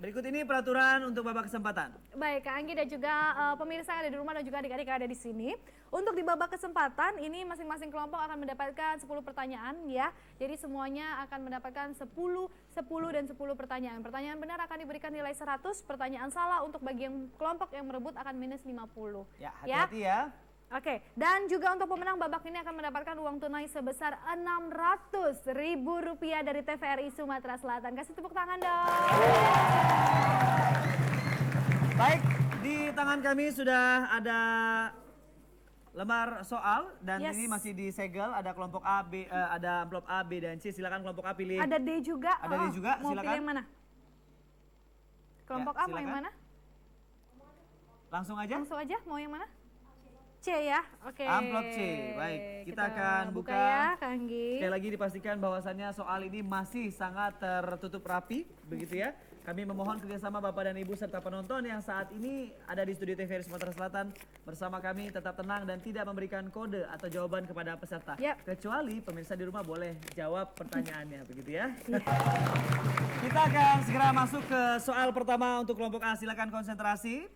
Berikut ini peraturan untuk babak kesempatan. Baik, Kak Anggi dan juga pemirsa yang ada di rumah dan juga adik-adik yang ada di sini. Untuk di babak kesempatan ini masing-masing kelompok akan mendapatkan 10 pertanyaan ya. Jadi semuanya akan mendapatkan 10, 10 dan 10 pertanyaan. Pertanyaan benar akan diberikan nilai 100, pertanyaan salah untuk bagian kelompok yang merebut akan minus 50. Ya, hati-hati ya. Oke, dan juga untuk pemenang babak ini akan mendapatkan uang tunai sebesar Rp600.000 dari TVRI Sumatera Selatan. Kasih tepuk tangan dong. Baik, di tangan kami sudah ada lembar soal dan ini masih disegel. Ada kelompok A, B, ada amplop A, B dan C. Silakan kelompok A pilih. Ada D juga. Ada D juga, mau silakan. pilih yang mana? Kelompok Ya, A mau yang mana? Langsung aja. Langsung aja, mau yang mana? C ya, oke. Amplop C, baik. Kita akan buka ya, Kak Anggi. Sekali lagi dipastikan bahwasannya soal ini masih sangat tertutup rapi, begitu ya. Kami memohon kerjasama Bapak dan Ibu serta penonton yang saat ini ada di studio TVRI Sumatera Selatan bersama kami tetap tenang dan tidak memberikan kode atau jawaban kepada peserta. Yep. Kecuali pemirsa di rumah boleh jawab pertanyaannya, begitu ya. Kita akan segera masuk ke soal pertama untuk kelompok A. Silakan konsentrasi.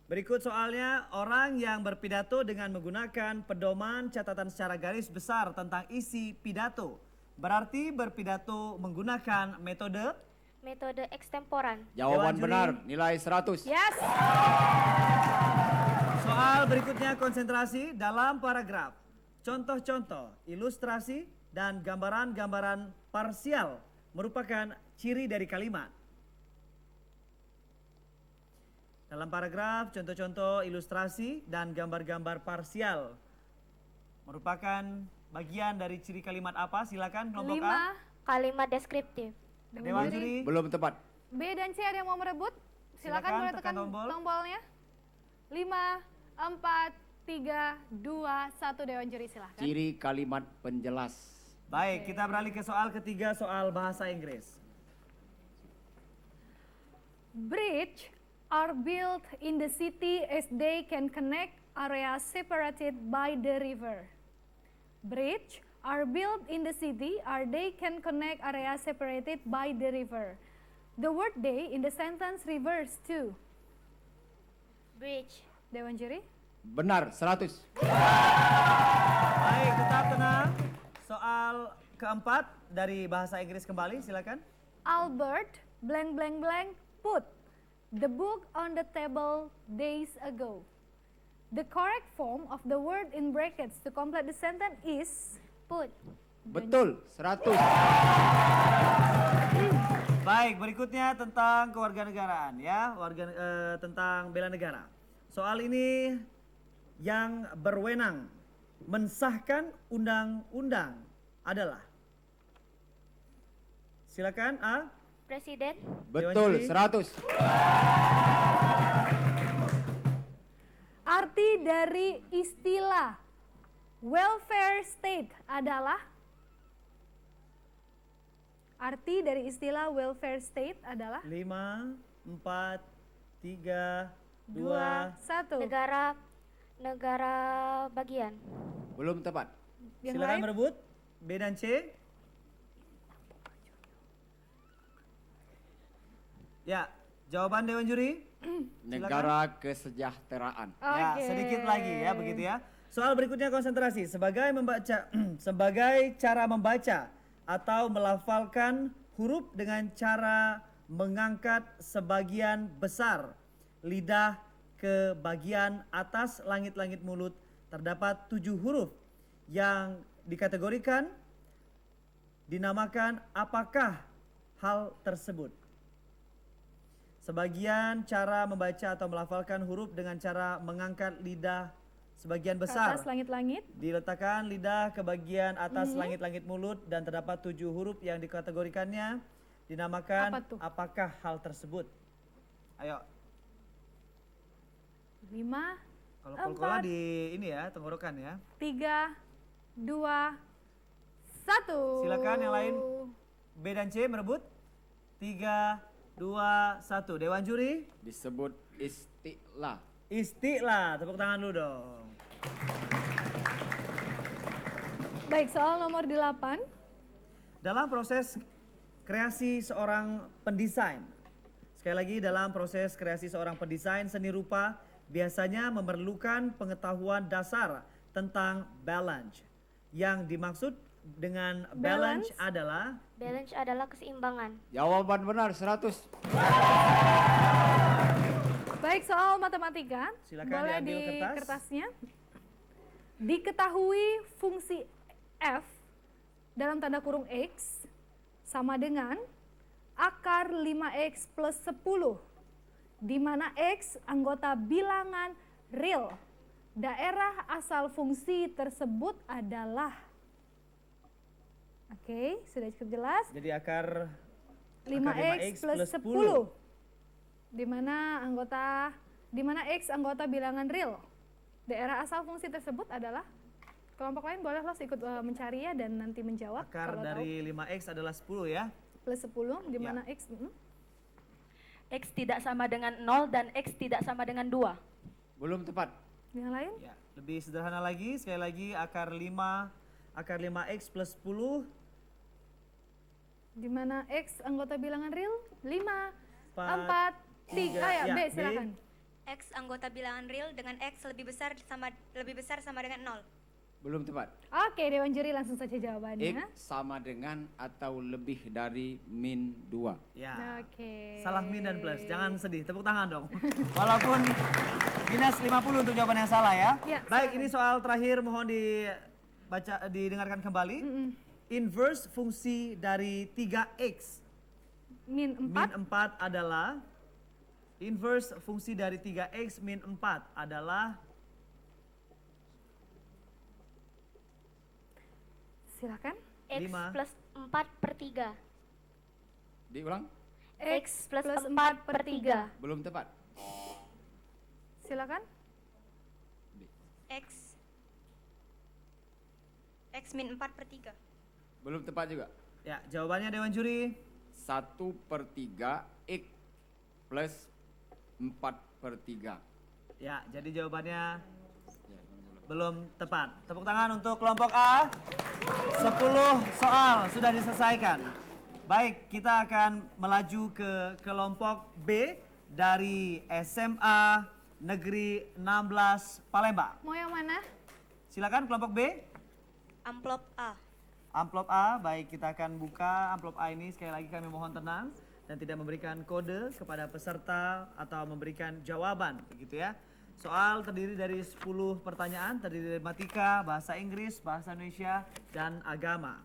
Berikut soalnya, orang yang berpidato dengan menggunakan pedoman catatan secara garis besar tentang isi pidato. Berarti berpidato menggunakan metode ekstemporan. Dewan Jawaban juri. benar, nilai 100. Yes. Soal berikutnya konsentrasi dalam paragraf. Contoh-contoh, ilustrasi, dan gambaran-gambaran parsial merupakan ciri dari kalimat. Dalam paragraf, contoh-contoh ilustrasi dan gambar-gambar parsial merupakan bagian dari ciri kalimat apa? Silakan kelompok 5. A. Kalimat deskriptif. Dewan juri. Belum tepat. B dan C ada yang mau merebut? Silakan boleh tekan tombolnya. 5, 4, 3, 2, 1 Dewan juri silakan. Ciri kalimat penjelas. Baik, kita beralih ke soal ketiga, soal bahasa Inggris. Bridge are built in the city as they can connect areas separated by the river. Bridge are built in the city or they can connect areas separated by the river. The word they in the sentence refers to. Bridge. Dewan juri. Benar, 100. Baik, tetap tenang. Soal keempat dari bahasa Inggris kembali, silakan. Albert blank blank blank put the book on the table days ago. The correct form of the word in brackets to complete the sentence is Put. Betul, 100. Baik, berikutnya tentang kewarganegaraan ya, tentang bela negara. Soal ini yang berwenang mensahkan undang-undang adalah. Silakan A. Presiden. Betul, 100. arti dari istilah welfare state adalah. Arti dari istilah welfare state adalah 5, 4, 3, 2, 1. Negara bagian. Belum tepat. Yang silakan lain? merebut B dan C. Ya, jawaban Dewan Juri. Negara kesejahteraan. Ya, Oke. sedikit lagi ya begitu ya. Soal berikutnya konsentrasi. Sebagai membaca sebagai cara membaca atau melafalkan huruf dengan cara mengangkat sebagian besar lidah ke bagian atas langit-langit mulut, terdapat 7 huruf yang dikategorikan dinamakan apakah hal tersebut? Sebagian cara membaca atau melafalkan huruf dengan cara mengangkat lidah sebagian Ke besar. atas langit-langit. Diletakkan lidah ke bagian atas langit-langit mulut dan terdapat 7 huruf yang dikategorikannya dinamakan Apa tuh? apakah hal tersebut? Ayo, 5, kalau kol-kola di ini ya, tenggorokan ya. 3, 2, 1. Silakan yang lain. B dan C merebut. 3, 2, 1. Dewan Juri. Disebut istilah. Istilah. Tepuk tangan dulu dong. Baik, soal nomor 8. Dalam proses kreasi seorang pendesain, Sekali lagi, dalam proses kreasi seorang pendesain seni rupa biasanya memerlukan pengetahuan dasar tentang balance. Yang dimaksud dengan balance adalah Balance adalah keseimbangan. Jawaban benar 100. Baik, soal matematika. Silakan Boleh diambil di kertas. kertasnya. Diketahui fungsi f dalam tanda kurung x sama dengan akar 5x plus 10, di mana x anggota bilangan real. Daerah asal fungsi tersebut adalah, oke, sudah cukup jelas. jadi akar 5x plus 10, di mana x anggota bilangan real. Daerah asal fungsi tersebut adalah, kelompok lain boleh los ikut mencari ya dan nanti menjawab. Akar kalau dari 5x adalah 10 ya. tahu. Plus 10, di mana x X tidak sama dengan 0 dan X tidak sama dengan 2. Belum tepat. yang lain. Ya, lebih sederhana lagi, sekali lagi akar 5x plus 10 Di mana x anggota bilangan real 5, 4, 4, 3. Ya, ya, B B. silakan. X anggota bilangan real dengan X lebih besar sama dengan 0. Belum tepat. Oke, Dewan Juri langsung saja jawabannya. X sama dengan atau lebih dari min 2. ya. Oke. Salah min dan plus, jangan sedih, tepuk tangan dong. Walaupun minus 50 untuk jawaban yang salah ya. Ya, Baik, ini soal terakhir, mohon didengarkan kembali. Inverse fungsi dari 3x Min 4. min 4 adalah, inverse fungsi dari 3x min 4 adalah, Silakan. X 5. plus 4/3. Diulang. X plus plus 4 4 per 3. Belum tepat. Silakan. X min 4/3. Belum tepat juga. ya jawabannya Dewan Juri. 1/3 X plus 4/3. Ya, jadi jawabannya belum tepat. Tepuk tangan untuk kelompok A. 10 soal sudah diselesaikan. Baik, kita akan melaju ke kelompok B dari SMA Negeri 16 Palembang. Mau yang mana? Silakan kelompok B. Amplop A. Amplop A, baik, kita akan buka amplop A ini. Sekali lagi kami mohon tenang dan tidak memberikan kode kepada peserta atau memberikan jawaban, begitu ya. Soal terdiri dari 10 pertanyaan, terdiri dari matematika, bahasa Inggris, bahasa Indonesia, dan agama.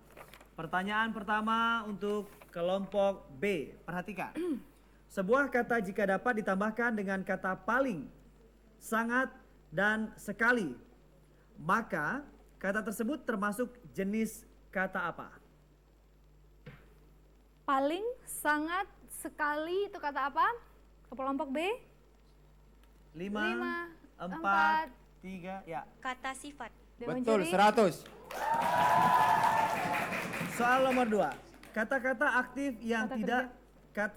Pertanyaan pertama untuk kelompok B, perhatikan. Sebuah kata jika dapat ditambahkan dengan kata paling, sangat, dan sekali, maka kata tersebut termasuk jenis kata apa? Paling, sangat, sekali itu kata apa? Ke kelompok B? 5, 4, 4, 3, ya. Kata sifat. Dewan Betul, Juri. 100. Soal nomor 2. Kata-kata aktif yang Kata tidak,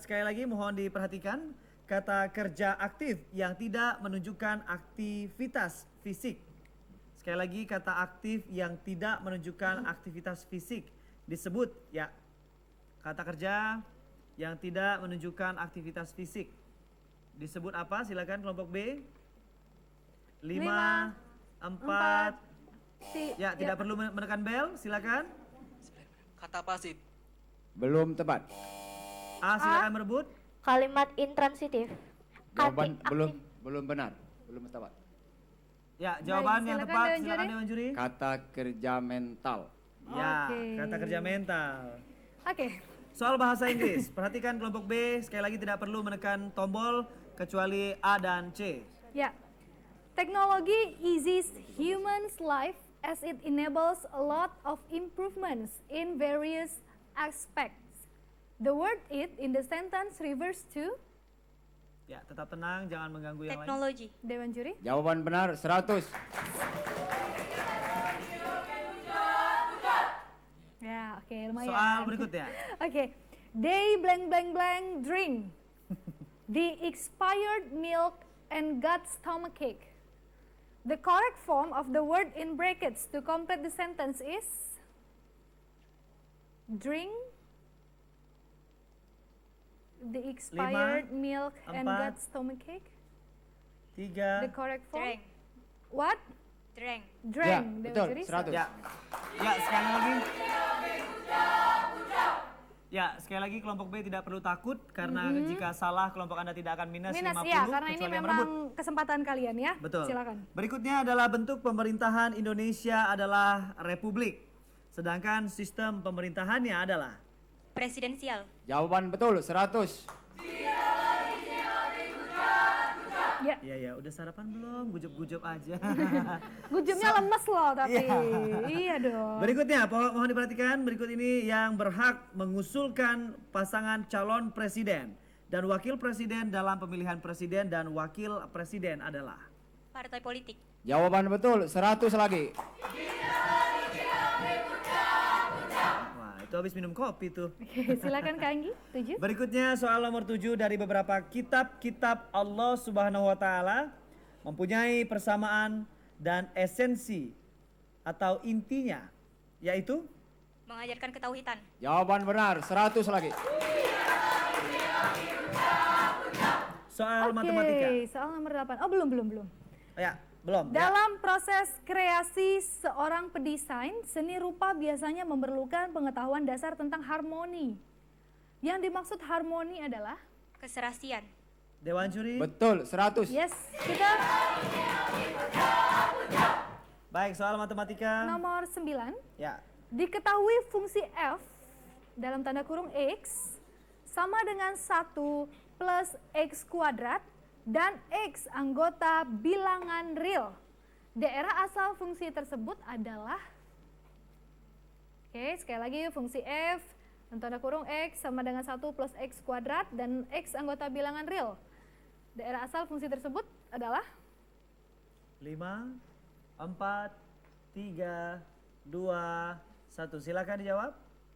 sekali lagi mohon diperhatikan. Kata kerja aktif yang tidak menunjukkan aktivitas fisik. Sekali lagi, kata aktif yang tidak menunjukkan aktivitas fisik disebut, ya. Kata kerja yang tidak menunjukkan aktivitas fisik disebut apa? Silakan kelompok B. 5, 4, ya, tidak perlu menekan bel, silakan. Kata pasif. Belum tepat. A, silakan merebut. Kalimat intransitif. Jawaban Aktif. belum benar. Belum tepat. Ya, jawaban yang silakan tepat, Dewan silakan Juri. Dewan Juri. Kata kerja mental. Ya, Oke. kata kerja mental. Oke. Soal bahasa Inggris, perhatikan kelompok B, sekali lagi tidak perlu menekan tombol kecuali A dan C. Ya. Teknologi eases humans' life as it enables a lot of improvements in various aspects. The word it in the sentence refers to Ya, tetap tenang, jangan mengganggu yang lain. Teknologi. Dewan Juri. Jawaban benar 100. Ya, oke, lumayan. Soal berikutnya. Oke. They blank blank blank drink the expired milk and got stomachache. The correct form of the word in brackets to complete the sentence is drink The expired milk and 4, gut stomach ache. 3. The correct form. Dreng. What? Dreng. Drang. Ya, Dewan betul, Juri, 100. Ya. Ya, sekali lagi. Ya, sekali lagi kelompok B tidak perlu takut karena jika salah kelompok Anda tidak akan minus, Minus 50 ya, karena ini kecuali yang memang merebut. kesempatan kalian ya. Betul. Silakan. Berikutnya adalah bentuk pemerintahan Indonesia adalah republik. Sedangkan sistem pemerintahannya adalah Presidensial. Jawaban betul 100. Ya, Iya ya, udah sarapan belum? Gujup-gujup aja. gujubnya lemes loh tapi. Iya. Iya dong. Berikutnya, mohon diperhatikan, berikut ini yang berhak mengusulkan pasangan calon presiden dan wakil presiden dalam pemilihan presiden dan wakil presiden adalah Partai politik. Jawaban betul 100 lagi. wah, itu habis minum kopi tuh. Oke, silakan Kak Anggi, 7. Berikutnya soal nomor 7 dari beberapa kitab-kitab Allah Subhanahu wa taala mempunyai persamaan dan esensi atau intinya yaitu Mengajarkan ketauhidan. Jawaban benar 100 lagi. soal matematika. Oke, soal nomor 8. Oh, belum. Ya, belum. Ya. Dalam proses kreasi seorang pedesain, seni rupa biasanya memerlukan pengetahuan dasar tentang harmoni. Yang dimaksud harmoni adalah Keserasian. Dewan juri. Betul 100. yes, kita Baik, soal matematika. nomor 9. Ya. Diketahui fungsi f dalam tanda kurung x sama dengan 1 plus x kuadrat dan x anggota bilangan real. Daerah asal fungsi tersebut adalah, oke sekali lagi fungsi f dalam tanda kurung x sama dengan 1 plus x kuadrat dan x anggota bilangan real. Daerah asal fungsi tersebut adalah 5, 4, 3, 2, 1. Silakan dijawab.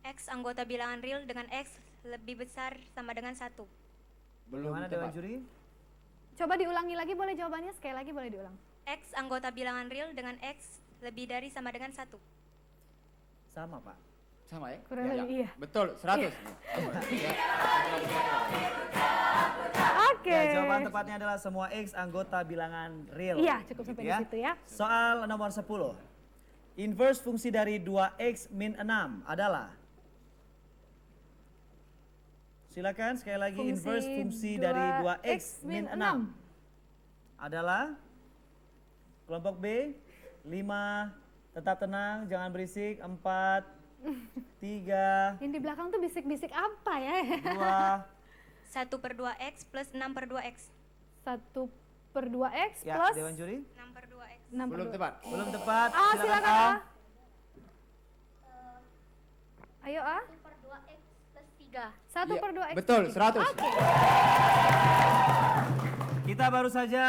X anggota bilangan real dengan X lebih besar sama dengan 1. Belum Bagaimana Dewan tepat. juri? coba diulangi lagi boleh jawabannya sekali lagi boleh diulang. X anggota bilangan real dengan X lebih dari sama dengan 1. Sama, Pak. Sama ya? Kurang Ya, lebih, ya. iya. Betul 100. Oke. Ya, jawaban tepatnya adalah semua X anggota bilangan real. Iya, cukup sampai di situ ya. Soal nomor 10. Inverse fungsi dari 2X min 6 adalah? Silakan sekali lagi, inverse fungsi dari 2X min 6 adalah? Kelompok B, 5, tetap tenang, jangan berisik, 4, 3, Yang di belakang tuh bisik-bisik apa ya? 2, 1 per 2X plus 6 per 2X. 1 per 2x ya, plus Dewan juri. 6 per 2X. 6 per Belum 2. tepat. Belum tepat, Ah, silakan silakan A. A. Ayo A. 1 per 2x plus 3. 1 Iya, per 2x. betul, plus 100. tiga. Oke. Kita baru saja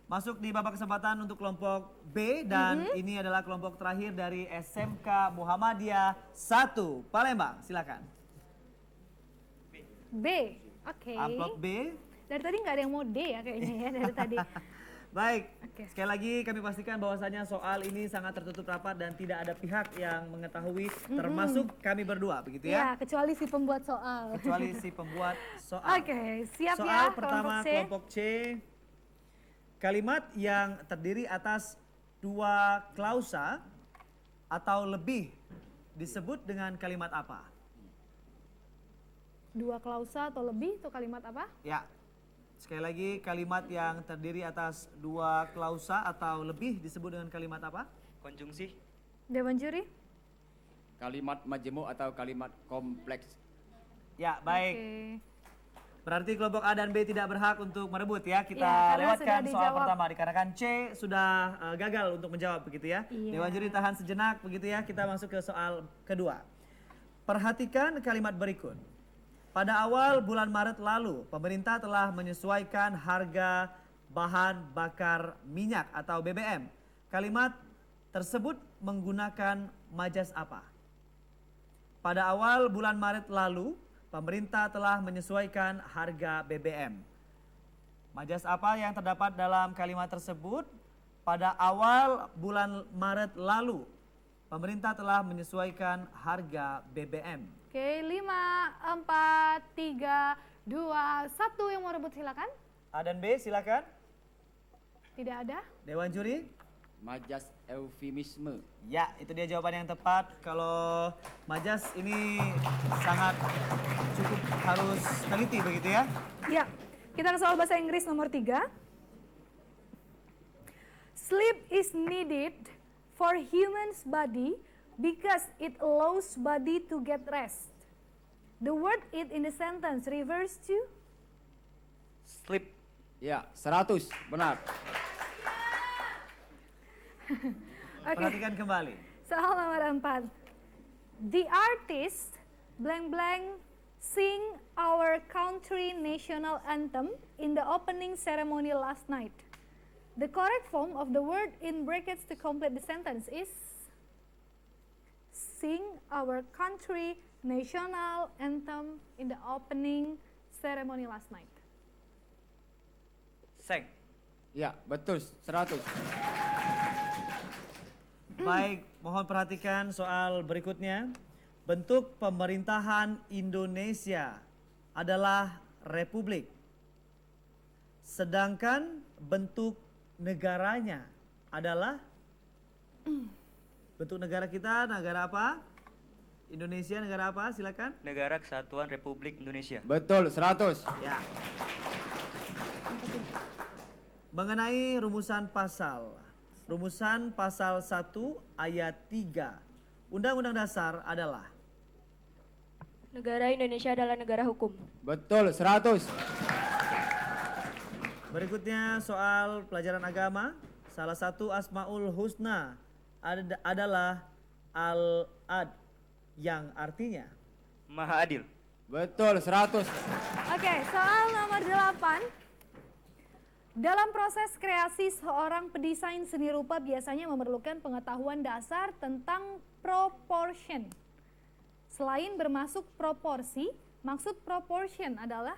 masuk di babak kesempatan untuk kelompok B dan ini adalah kelompok terakhir dari SMK Muhammadiyah 1 Palembang. Silakan. B. Oke. Amplop B. Dari tadi nggak ada yang mau D ya kayaknya ya dari tadi. Baik, Oke. sekali lagi kami pastikan bahwasanya soal ini sangat tertutup rapat dan tidak ada pihak yang mengetahui termasuk kami berdua, begitu Ya, ya? kecuali si pembuat soal. Kecuali si pembuat soal. Oke, siap Soal ya pertama kelompok C. Kalimat yang terdiri atas 2 klausa atau lebih disebut dengan kalimat apa? 2 klausa atau lebih itu kalimat apa? Ya, sekali lagi kalimat yang terdiri atas 2 klausa atau lebih disebut dengan kalimat apa? Konjungsi. Dewan juri? Kalimat majemuk atau kalimat kompleks. Ya, baik. Oke. Berarti kelompok A dan B tidak berhak untuk merebut ya. Kita Ya, karena lewatkan sudah soal dijawab. pertama dikarenakan C sudah gagal untuk menjawab begitu ya. Iya. Dewan juri tahan sejenak begitu ya. Kita masuk ke soal kedua. Perhatikan kalimat berikut. Pada awal bulan Maret lalu, pemerintah telah menyesuaikan harga bahan bakar minyak atau BBM. Kalimat tersebut menggunakan majas apa? Pada awal bulan Maret lalu, pemerintah telah menyesuaikan harga BBM. Majas apa yang terdapat dalam kalimat tersebut? Pada awal bulan Maret lalu, pemerintah telah menyesuaikan harga BBM? Oke, 5, 4, 3, 2, 1 yang mau rebut silakan. A dan B silakan. Tidak ada. Dewan juri. Majas eufemisme. Ya, itu dia jawaban yang tepat. Kalau majas ini sangat cukup harus teliti begitu ya. Ya, kita ke soal bahasa Inggris nomor 3. Sleep is needed for human's body because it allows body to get rest. The word it in the sentence refers to? Sleep. Ya, 100. Benar. Oke, Perhatikan kembali. soal nomor 4. The artist blank blank sing our country national anthem in the opening ceremony last night. The correct form of the word in brackets to complete the sentence is sing our country national anthem in the opening ceremony last night. Seng. Ya, betul. 100. Baik, mohon perhatikan soal berikutnya. Bentuk pemerintahan Indonesia adalah republik. Sedangkan bentuk negaranya adalah bentuk negara kita, negara apa? Indonesia negara apa? Silakan. Negara Kesatuan Republik Indonesia. Betul. 100. Ya. Mengenai rumusan pasal. Rumusan pasal 1 ayat 3 Undang-Undang Dasar adalah Negara Indonesia adalah negara hukum. Betul. 100. berikutnya soal pelajaran agama. Salah satu Asmaul Husna adalah Al-Ad yang artinya Maha Adil. Betul. 100. Oke, soal nomor 8. Dalam proses kreasi, seorang pendesain seni rupa biasanya memerlukan pengetahuan dasar tentang proportion. Selain bermasuk proporsi, maksud proportion adalah?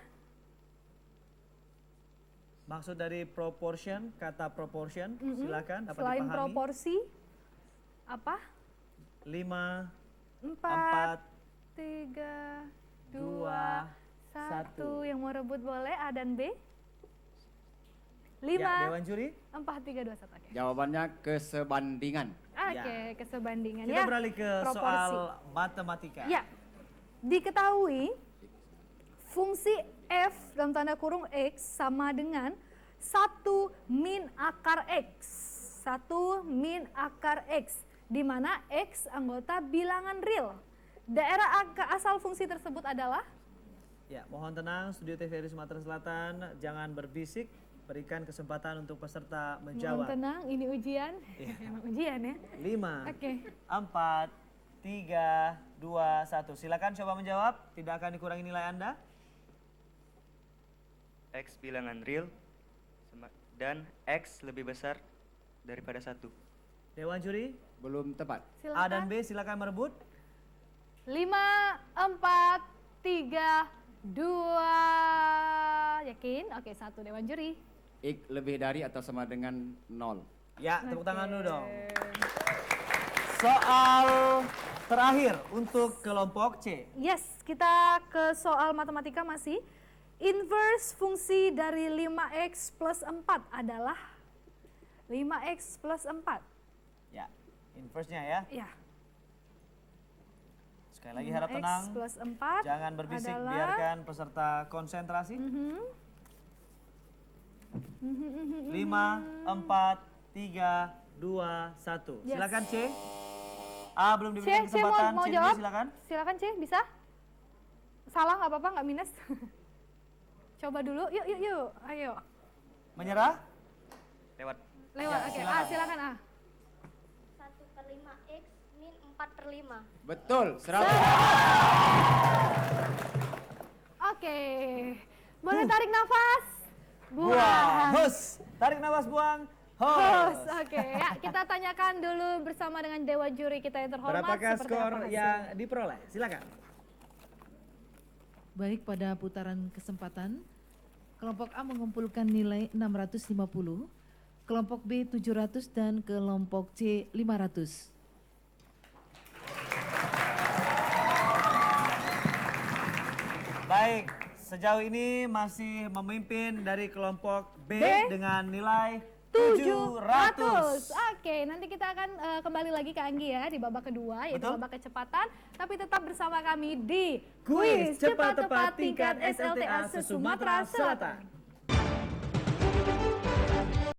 maksud dari proportion, kata proportion. Silakan dapat Selain dipahami. proporsi, apa? 5, 4, 3, 2, 1. 1. Yang mau rebut boleh A dan B? 5, Ya, Dewan Juri. 4, 3, 2, 1. Oke. Jawabannya kesebandingan. Oke, kesebandingan Kita ya. beralih ke Proporsi. soal matematika. Ya, diketahui fungsi f dalam tanda kurung x sama dengan 1 min akar x. 1 min akar x, di mana x anggota bilangan real. Daerah asal fungsi tersebut adalah? Ya, mohon tenang Studio TVRI Sumatera Selatan, jangan berbisik, berikan kesempatan untuk peserta Mohon menjawab. tenang, ini ujian. Emang ujian ya. 5, Oke. 4, 3, 2, 1. Silakan coba menjawab, tidak akan dikurangi nilai Anda. X bilangan real dan X lebih besar daripada 1. Dewan Juri, Belum tepat. A dan Silakan. B silakan merebut. 5, 4, 3, 2. Yakin? Oke, 1 Dewan Juri. X lebih dari atau sama dengan 0. Ya, tepuk tangan dulu dong. Soal terakhir untuk kelompok C. Yes, kita ke soal matematika masih. Inverse fungsi dari 5x plus 4 adalah 5x plus 4. Ya, inverse-nya ya. Ya, Sekali lagi harap 5x tenang. plus 4 Jangan berbisik, adalah biarkan peserta konsentrasi. 5, 4, 3, 2, 1. Yes. Silakan C. A belum C, diberikan C mau, kesempatan. mau C dulu jawab? silakan. Silakan C, bisa? Salah nggak apa-apa, nggak minus. Coba dulu, yuk, yuk, yuk, ayo. Menyerah? Lewat. Lewat, Ya, oke. silakan. A, silakan A. 1/5 X min 4/5. Betul. 100. Oke, boleh tarik nafas? Buang. Hus. Tarik nafas buang. Host, Hus. oke. Ya, kita tanyakan dulu bersama dengan dewa juri kita yang terhormat. Berapakah seperti skor apa hasilnya. yang diperoleh? Silakan. Baik, pada putaran kesempatan, kelompok A mengumpulkan nilai 650, kelompok B 700 dan kelompok C 500. Baik, sejauh ini masih memimpin dari kelompok B, dengan nilai 700. Oke, nanti kita akan kembali lagi ke Anggi ya di babak kedua, yaitu Betul. babak kecepatan. Tapi tetap bersama kami di Kuis cepat tepat tingkat SLTA se-Sumatera Selatan.